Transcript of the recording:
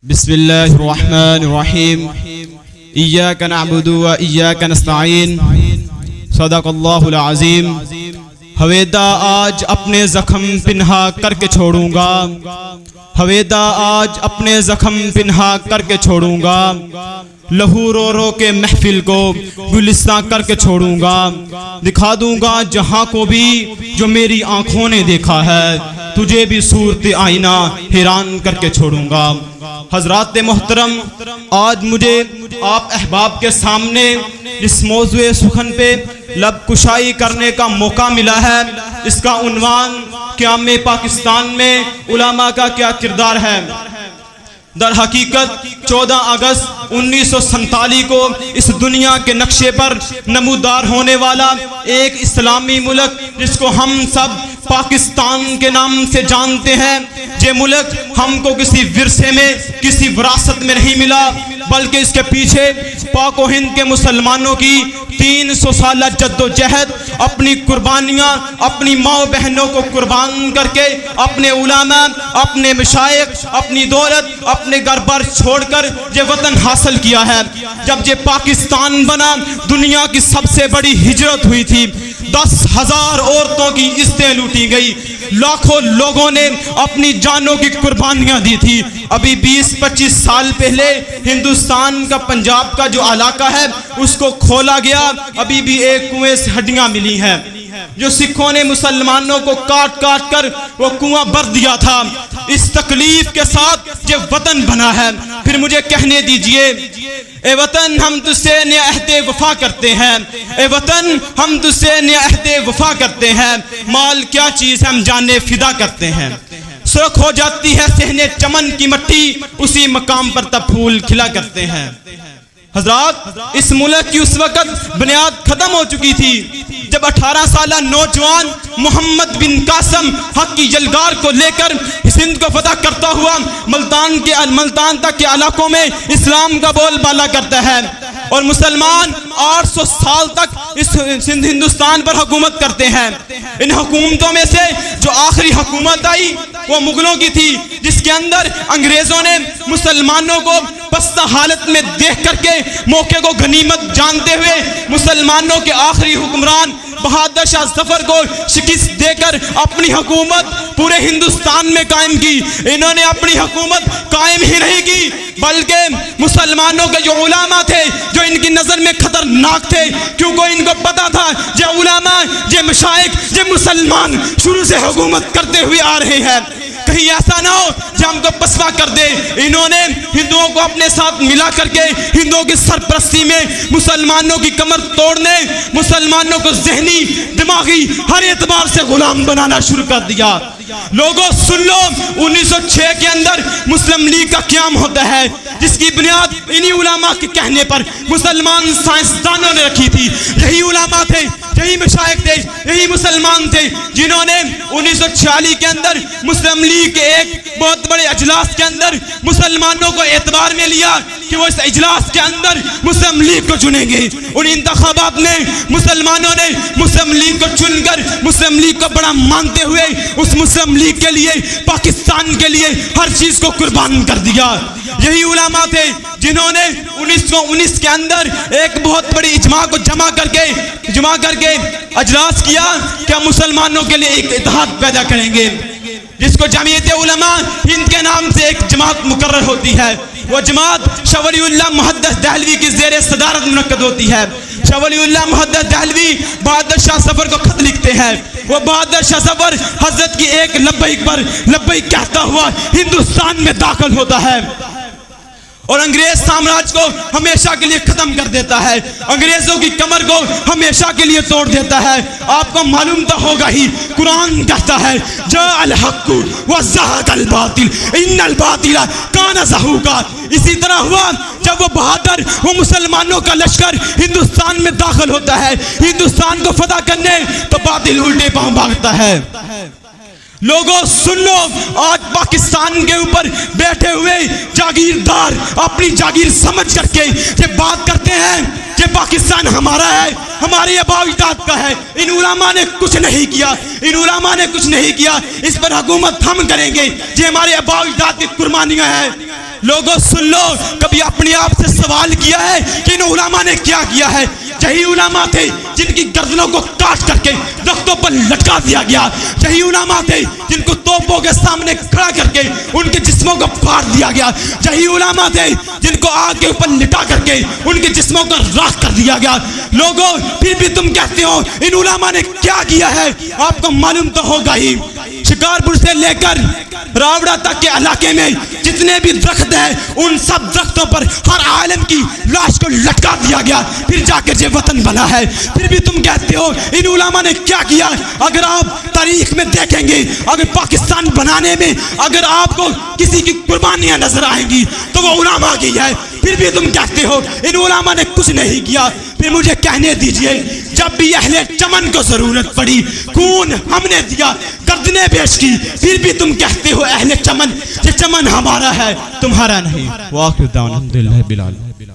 बिस्मिल्लाहिर्रहमानिर्रहीम। इय्याका नअबुदु व इय्याका नस्तईन। सदक़ल्लाहुल अज़ीम। हवेदा आज अपने ज़ख्म पिन्हा करके छोड़ूंगा, हवेदा आज अपने ज़ख्म पिन्हा करके छोड़ूंगा, लहू रो रो के महफिल को गुलिस्तां करके छोड़ूंगा, दिखा दूंगा जहां को भी जो मेरी आंखों ने देखा है, तुझे भी सूरत आईना हैरान करके छोड़ूंगा। हजरात मोहतरम, आज मुझे आप अहबाब के सामने इस मौज़ूए सुखन पे लब कुशाई करने का मौका मिला है। इसका उन्वान क़याम पाकिस्तान में उलमा का क्या किरदार है। दर हकीकत 14 अगस्त 1947 को इस दुनिया के नक्शे पर नमूदार होने वाला एक इस्लामी मुल्क जिसको हम सब पाकिस्तान के नाम से जानते हैं, ये मुल्क हमको किसी विरसे में, किसी विरासत में नहीं मिला, बल्कि इसके पीछे पाक व हिंद के मुसलमानों की 300 साल जद्दोजहद, अपनी कुर्बानियाँ, अपनी माँ बहनों को कुर्बान करके, अपने उलामा, अपने मशाइख, अपनी दौलत, अपने घर बार छोड़कर ये वतन हासिल किया है। जब ये पाकिस्तान बना, दुनिया की सबसे बड़ी हिजरत हुई थी। 10,000 औरतों की इज्जतें लूटी गई, लाखों लोगों ने अपनी जानों की कुर्बानियां दी थी। अभी 20-25 साल पहले हिंदुस्तान का पंजाब का जो इलाका है उसको खोला गया, अभी भी एक कुएं से हड्डियां मिली हैं। जो सिखों ने मुसलमानों को काट काट कर वो कुआं भर दिया था, इस तकलीफ के साथ ये वतन बना है। फिर मुझे कहने दीजिए, ए वतन हम तुझसे नया अहदे वफा करते हैं, ए वतन हम तुझसे नया अहदे वफा करते हैं, माल क्या चीज़ हम जाने फिदा करते हैं। सुर्ख हो जाती है सहने चमन की मट्टी, उसी मकाम पर तब फूल खिला करते हैं। हजरात, इस मुल्क की उस वक्त बुनियाद खत्म हो चुकी थी जब 18 साल नौजवान मोहम्मद बिन कासम हक की जलगार को लेकर सिंध को फतह करता हुआ मुल्तान तक के इलाकों में इस्लाम का बोलबाला करता है, और मुसलमान 800 साल तक इस सिंध हिंदुस्तान पर हुकूमत करते हैं। इन हुकूमतों में से जो आखिरी हुकूमत आई वो मुगलों की थी, जिसके अंदर अंग्रेजों ने मुसलमानों को पस्ता हालत में देख करके मौके को गनीमत जानते हुए मुसलमानों के आखिरी हुक्मरान बहादुर शाह जफर को शिकस्त देकर अपनी हुकूमत पूरे हिंदुस्तान में कायम की। इन्होंने अपनी हुकूमत कायम ही नहीं की, बल्कि मुसलमानों के जो उलामा थे, जो इनकी नजर में खतरनाक थे, क्योंकि इनको पता था जो उलामा, जो मशाइख, जो मुसलमान शुरू से हुकूमत करते हुए आ रहे हैं, कहीं ऐसा ना हो जो हमको पसवा कर दे। इन्होंने हिंदुओं को अपने साथ मिला करके हिंदुओं की सरपरस्ती में मुसलमानों की कमर तोड़ने, मुसलमानों को ज़हनी, दिमागी हर एतबार से गुलाम बनाना शुरू कर दिया। लोगों सुन लो, 1906 के अंदर मुस्लिम लीग का क़याम होता है, जिसकी बुनियाद इन्हीं उलामा के कहने पर मुसलमान साइंसदानों ने रखी थी। यही उलामा थे, यही मशाइख थे, यही मुसलमान थे जिन्होंने 1946 के अंदर मुस्लिम लीग के एक बहुत बड़े अजलास के अंदर मुसलमानों को एतबार में लिया कि वो इस इजलास के अंदर मुस्लिम लीग को चुनेंगे। उन इंतखाबात में मुसलमानों ने मुस्लिम लीग को चुनकर मुस्लिम लीग को बड़ा मानते हुए उस मुस्लिम लीग के लिए, पाकिस्तान के लिए हर चीज को कुर्बान कर दिया। यही उलामा थे जिन्होंने 1919 के अंदर एक बहुत बड़ी इजमा को जमा करके अजलास किया कि हम मुसलमानों के लिए एक इत्तेहाद पैदा करेंगे, जिसको जमीयत उलमा हिंद के नाम से एक जमात मुकर्रर होती है। वो जमात शाह वलीउल्लाह मुहद्दिस दहलवी की ज़ेरे सदारत मुनक्कद होती है। शाह वलीउल्लाह मुहद्दिस दहलवी बहादुर शाह जफर को खत लिखते हैं। वो बहादुर शाह जफर हजरत की एक लब्बैक पर लब्बैक कहता हुआ हिंदुस्तान में दाखिल होता है और अंग्रेज साम्राज्य को हमेशा के लिए खत्म कर देता है, अंग्रेजों की कमर को हमेशा के लिए तोड़ देता है। आपको मालूम तो होगा ही, कुरान कहता है जाअल हक्कु व ज़हक़ल बातिल इन्नल बातिला काना ज़हूक़ा। इसी तरह हुआ जब वो बहादुर, वो मुसलमानों का लश्कर हिंदुस्तान में दाखिल होता है हिंदुस्तान को फतह करने, तो बातिल उल्टे पांव भागता है। लोगों सुन लो, आज पाकिस्तान के ऊपर बैठे हुए जागीरदार अपनी जागीर समझ करके ये बात करते हैं कि पाकिस्तान हमारा है, हमारे अबाउजात का है। इन उलमा ने कुछ नहीं किया, इन उलमा ने कुछ नहीं किया। इस पर हुकूमत हम करेंगे। ये हमारे अबाउजात की कुर्बानियां हैं। लोगों सुन लो, कभी अपने आप से सवाल किया है कि इन उलमा ने क्या किया है? यही उलमा थे जिनकी गर्दनों को काट करके दरख्तों पर लटका दिया गया। यही उलमा थे जिनको तोपों के सामने खड़ा करके उनके जिस्मों को फाड़ दिया गया। यही उलमा थे जिनको आग के ऊपर लिटा करके उनके जिस्मों को राख कर दिया गया। लोगों फिर भी तुम कहते हो इन उलमा ने क्या किया है? आपको मालूम तो होगा ही। शिकारपुर से लेकर रावड़ा तक के इलाके में जितने भी दरख्त हैं, उन सब दरख्तों पर हर आलम की लाश को लटका दिया गया, फिर जाकर ये वतन बना है। फिर भी तुम कहते हो इन उलमा ने क्या किया? अगर आप तारीख में देखेंगे, अगर पाकिस्तान बनाने में अगर आपको किसी की कुर्बानियां नजर आएंगी तो वो उलमा की है। फिर भी तुम कहते हो इन उलमा ने कुछ नहीं किया। फिर मुझे कहने दीजिए, जब भी अहले चमन को जरूरत पड़ी खून हमने दिया, गर्दनें पेश की, फिर भी तुम कहते हो अहले चमन, ये चमन हमारा है तुम्हारा नहीं। वाक़िअ अल्हम्दुलिल्लाह बिल आलमीन।